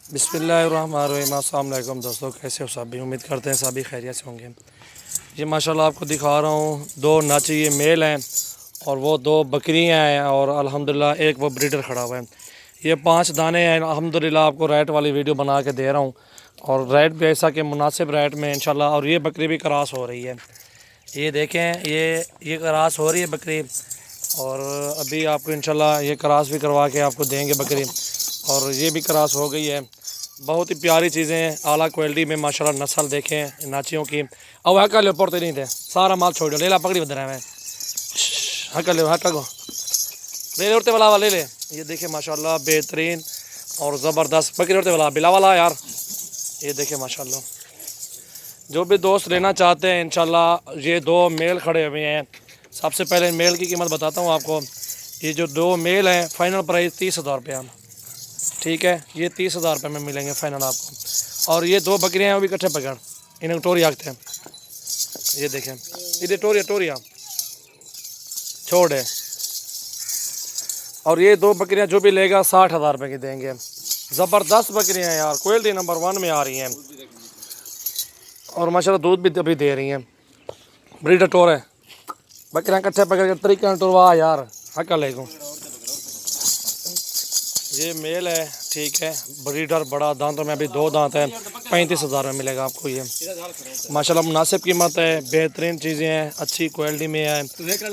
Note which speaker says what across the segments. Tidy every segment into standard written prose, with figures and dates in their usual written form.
Speaker 1: बिस्मिल्लाहिर्रहमानिर्रहीम। अस्सलाम वालेकुम दोस्तों, कैसे हो सभी? उम्मीद करते हैं सभी खैरियत से होंगे। ये माशाल्लाह आपको दिखा रहा हूँ, दो नाची ये मेल हैं और वो दो बकरियाँ हैं और अल्हम्दुलिल्लाह एक वो ब्रीडर खड़ा हुआ है। ये 5 दाने हैं। अल्हम्दुलिल्लाह आपको रेट वाली वीडियो बना के दे रहा हूँ और रेट भी ऐसा कि मुनासिब रेट में इंशाल्लाह। और ये बकरी भी क्रॉस हो रही है, ये देखें, ये क्रॉस हो रही है बकरी। और अभी आपको इंशाल्लाह ये क्रॉस भी करवा के आपको देंगे बकरी। और ये भी क्रॉस हो गई है। बहुत ही प्यारी चीज़ें हैं, आला क्वालिटी में माशाल्लाह। नस्ल देखें नाचियों की। अब हका लो, पड़ते नहीं थे, सारा माल छोड़ दो। ले ला पकड़ी बदर है मैं, हका लो, हका गो, ले ले उड़ते वाला ले ले। ये देखें माशाल्लाह बेहतरीन और ज़बरदस्त बकरी उड़ते वाला बिला वाला यार। ये देखें माशाल्लाह। जो भी दोस्त लेना चाहते हैं इंशाल्लाह, ये दो मेल खड़े हुए हैं। सबसे पहले मेल की कीमत बताता हूँ आपको। ये जो दो मेल हैं, फ़ाइनल प्राइस 30,000 रुपया, ठीक है। ये 30,000 रुपये में मिलेंगे फ़ाइनल आपको। और ये दो बकरियाँ हैं, वो भी इकट्ठे पकड़, इन्हें टोरी आखते हैं। ये देखें, ये टोरिया टोरिया छोड़ है। और ये दो बकरियाँ जो भी लेगा 60,000 रुपये की देंगे। ज़बरदस्त बकरियाँ हैं यार, क्वालिटी नंबर 1 में आ रही हैं और माशाल्लाह दूध भी अभी दे रही हैं। ब्रीडर टोर है, बकरियाँ इकट्ठे पकड़ के तरीके टोरवा यार। हक लेगो, ये मेल है, ठीक है। ब्रीडर बड़ा दांतों में अभी 2 दांत हैं। 35,000 में मिलेगा आपको ये माशाल्लाह। मुनासिब कीमत है, बेहतरीन चीज़ें हैं, अच्छी क्वालिटी में है।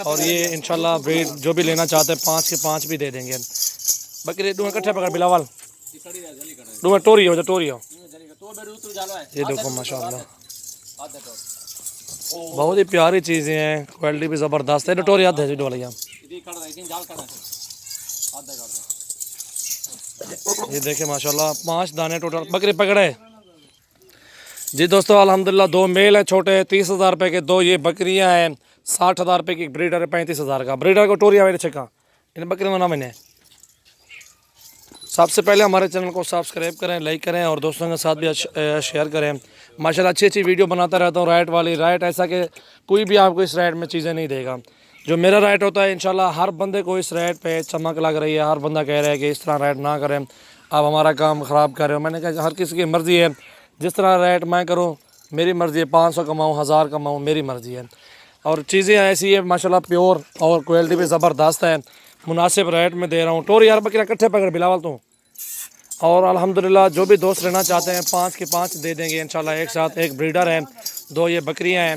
Speaker 1: और ये इंशाल्लाह ब्रीड जो भी लेना चाहते हैं 5 के 5 भी दे देंगे। बकरी डूँ इकट्ठे पकड़ बिलावल, डूँ टोरी हो, टोरी हो। ये देखो माशाल्लाह, बहुत ही प्यारी चीज़ें हैं, क्वालिटी भी ज़बरदस्त है। टोरी आते हैं डोलिया। ये देखे माशाल्लाह 5 दाने टोटल बकरी पकड़े जी दोस्तों। अल्हम्दुलिल्लाह 2 मेल हैं छोटे, 30,000 रुपये के। 2 ये बकरियां हैं, 60,000 रुपये की। ब्रीडर है 35,000 का। ब्रीडर को टोरिया मेरे छका इन बकरियों ना मैंने। सबसे पहले हमारे चैनल को सब्सक्राइब करें, लाइक करें और दोस्तों के साथ भी शेयर करें। माशाल्लाह अच्छी अच्छी वीडियो बनाता रहता हूँ राइट वाली। राइट ऐसा कि कोई भी आपको इस राइट में चीज़ें नहीं देगा। जो मेरा राइट होता है इंशाल्लाह हर बंदे को इस राइट पे चमक लग रही है। हर बंदा कह रहा है कि इस तरह राइट ना करें, आप हमारा काम ख़राब कर रहे हो। मैंने कहा हर किसी की मर्ज़ी है, जिस तरह राइट मैं करूँ मेरी मर्ज़ी है। 500 कमाऊँ 1000 कमाऊँ मेरी मर्ज़ी है। और चीज़ें ऐसी है माशाल्लाह प्योर और क्वालिटी भी ज़बरदस्त है। मुनासिब रेट में दे रहा हूँ। टोरी यार बकरियाँ इकट्ठे पकड़ बिलावल तू। और अल्हम्दुलिल्लाह जो भी दोस्त लेना चाहते हैं 5 के 5 दे देंगे इंशाल्लाह एक साथ। एक ब्रीडर है, 2 ये बकरियां हैं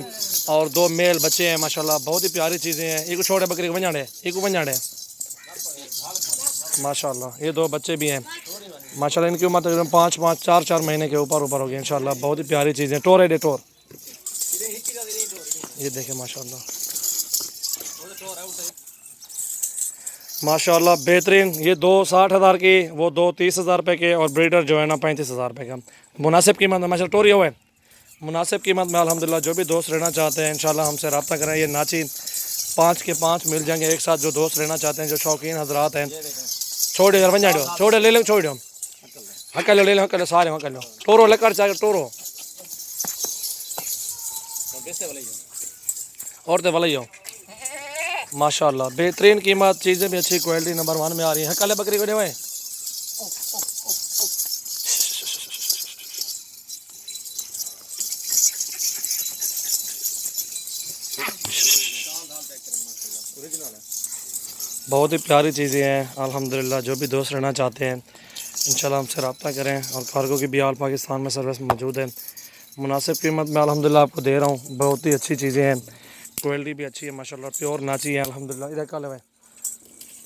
Speaker 1: और 2 मेल बच्चे हैं माशाल्लाह। बहुत ही प्यारी चीज़ें हैं। एक छोटे बकरी को बंजाड़े, एक बंजाड़े माशाल्लाह। ये 2 बच्चे भी हैं माशाल्लाह। इनकी उम्र तकरीबन 5 4 महीने के ऊपर होगी इंशाल्लाह। बहुत ही प्यारी चीज़ें। टोर है, टोर ये देखें माशाल्लाह माशाल्लाह बेहतरीन। ये 2 60,000 की, वो 2 30,000 रुपये के। और ब्रीडर जो है ना 35,000 रुपये का। मुनासिब कीमत में माशाल्लाह टोरी हुआ है, मुनासिब कीमत में अल्हम्दुलिल्लाह। जो भी दोस्त लेना चाहते हैं इंशाल्लाह हमसे रब्ता करें। ये नाची 5 के 5 मिल जाएंगे एक साथ। जो दोस्त लेना चाहते हैं, जो शौकीन हजरात हैं, छोड़ो यार बंजा दो, छोड़ो ले लो, छोड़ो हक लो, ले लो हक लो, सारे हक लो। टोरो लेकर चाहे टोरो और तो वाला ही हो माशाल्लाह। बेहतरीन कीमत, चीज़ें भी अच्छी, क्वालिटी नंबर 1 में आ रही है। कल बकरी को देवे बहुत ही प्यारी चीज़ें हैं अल्हम्दुलिल्लाह। जो भी दोस्त रहना चाहते हैं इंशाल्लाह हमसे रब्ता करें। और कार्गो की भी आल पाकिस्तान में सर्विस मौजूद है। मुनासिब कीमत में अल्हम्दुलिल्लाह आपको दे रहा हूँ। बहुत ही अच्छी चीज़ें हैं, क्वालिटी भी अच्छी है माशाल्लाह। प्योर नाची है अल्हम्दुलिल्लाह। इधर कल है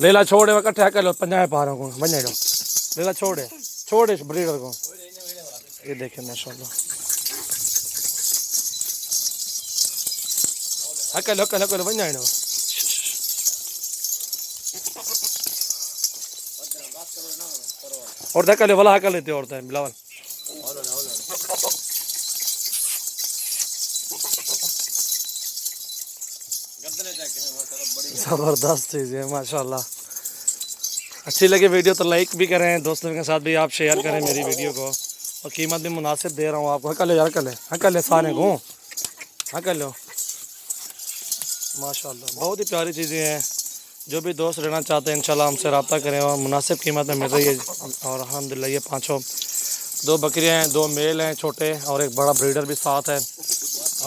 Speaker 1: लेला छोड़े वह कट्ठे कर लो 50 पा रहा हूँ बन जाएगा। लेला छोड़े छोड़े ब्रीडर को। ये देखें माशाल्लाह हक लो बन जाए। और धक्का ले वाला हका लेते औरतें बिलावल। ज़बरदस्त चीज़ है माशाल्लाह। अच्छी लगे वीडियो तो लाइक भी करें, दोस्तों के साथ भी आप शेयर करें मेरी वीडियो को। और कीमत भी मुनासिब दे रहा हूँ आपको। हका ले यार, हका ले सारे को हका लो माशाल्लाह। बहुत ही प्यारी चीज़ें हैं। जो भी दोस्त लेना चाहते हैं इंशाल्लाह हमसे रब्ता करें और मुनासिब कीमत में मिल रही है। और अल्हम्दुलिल्लाह ये 5 2 बकरियां हैं, 2 मेल हैं छोटे और एक बड़ा ब्रीडर भी साथ है।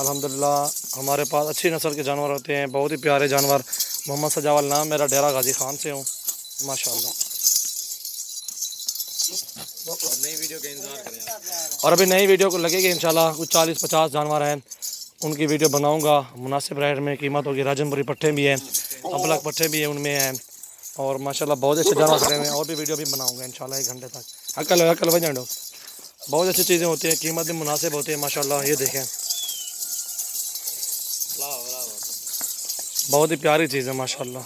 Speaker 1: अल्हम्दुलिल्लाह हमारे पास अच्छी नस्ल के जानवर होते हैं, बहुत ही प्यारे जानवर। मोहम्मद सजावल नाम मेरा, डेरा गाजी खान से हूँ माशाल्लाह।
Speaker 2: नई वीडियो का इंतजार करें
Speaker 1: और अभी नई वीडियो को लगेगी इंशाल्लाह, कुछ 40-50 जानवर हैं, उनकी वीडियो बनाऊंगा। मुनासिब रेट में कीमत होगी। राजनपुरी पट्टे भी हैं, अबलक पट्टे भी हैं, उनमें हैं और माशाल्लाह बहुत अच्छे जानवर खड़े हुए हैं। और भी वीडियो भी बनाऊंगा इंशाल्लाह 1 घंटे तक। अकल वजह बहुत अच्छी चीज़ें होती हैं, कीमत भी मुनासिब होती है माशाल्लाह। ये देखें बहुत ही प्यारी चीज़ है माशाल्लाह।